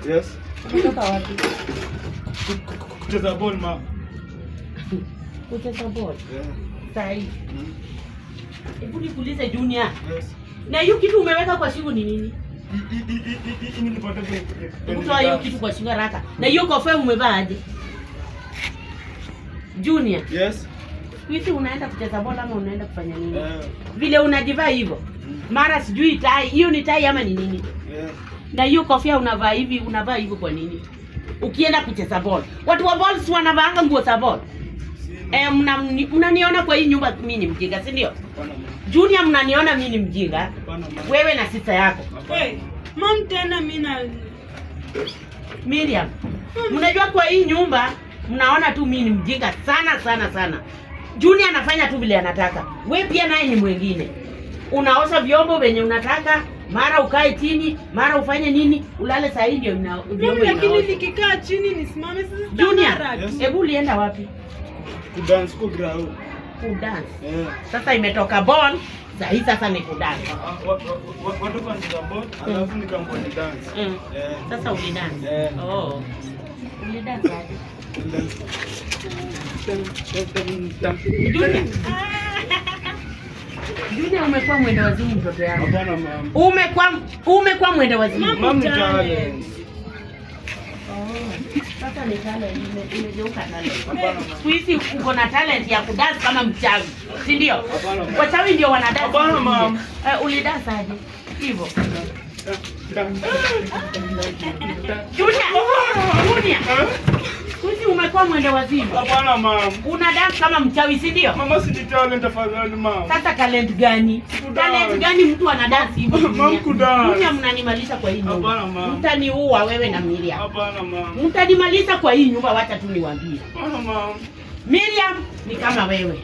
Yes. Umetoka wapi? Kucheza ball mama. Kucheza ball. Yeah. Sai. Hebu nikuulize Junior. Yes. Na hiyo kitu umeweka kwa shingo ni nini? Nilipata Kutoa hiyo kitu kwa shingo haraka. Na hiyo kofia umevaa aje? Junior. Yes. Hivi unaenda kucheza bola ama unaenda kufanya nini? Vile unajivaa hivyo. Mara sijui tai, hiyo ni tai ama ni nini? Na hiyo kofia unavaa hivyo kwa nini? Ukienda kucheza bola. Watu wa bola si wanavaa nguo za bola. Mnaniona kwa hii nyumba mimi ni mjinga, si ndio? Junior, mnaniona mimi ni mjinga? Wewe na sister yako. Hey, mom tena mimi na Miriam. Mnajua kwa hii nyumba mnaona tu mimi ni mjinga sana. Junior anafanya tu vile anataka. Wewe pia naye ni mwingine. Unaosha vyombo venye unataka, mara ukae chini, mara ufanye nini, ulale saa hii ndio vyombo. Lakini nikikaa chini nisimame sasa. Junior, hebu ulienda wapi? Kudance kwa ground. Kudance. Sasa imetoka ball, sasa ni kudance. Watu kwanza ball, alafu nikamwona dance. Sasa ulidance. Oh. Ulidance aje? Junior, umekuwa mwenda wazimu mtoto yangu. Hapana mama. Umekuwa mwenda wazimu. Mama talent. Sasa ni talent imegeuka talent. Siku hizi uko na talent ya kudance kama mchawi, si ndio? Wachawi ndio wanadance. Hapana mama. Ulidance aje? Hivyo. Junior. Kuzi umekuwa mwende wazimu. Hapana mama. Una dance kama mchawi, si ndio? Mama, si talent afadhali mama. Sasa talent gani? Talent gani mtu ana dance hivyo? Mama kudance. Dunia mnanimaliza kwa hii nyumba. Hapana mama. Mtaniua wewe na Miriam. Hapana mama. Mtanimaliza kwa hii nyumba, wacha tu niwaambie. Hapana mama. Miriam ni kama wewe.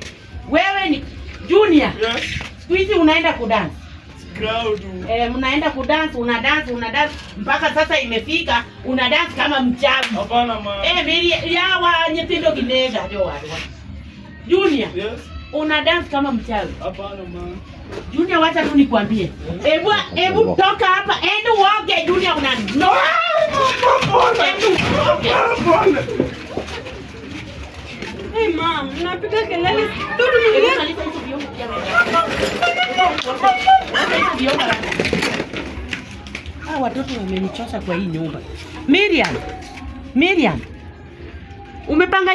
Wewe ni Junior. Yes. Siku hizi unaenda kudance. Crowd. Mnaenda kudance, una dance mpaka sasa imefika una dance kama mchawi. Hapana mama. Miriam yawa nyetindo kinega ndio watu. Junior. Yes. Una dance kama mchawi. Hapana mama. Junior, wacha tu nikwambie. Hebu toka hapa. Ende uoge Junior, una no. Hey mom, unapiga kelele. Dudu nilie. Watoto wamenichosha kwa hii nyumba. Miriam. Umepanga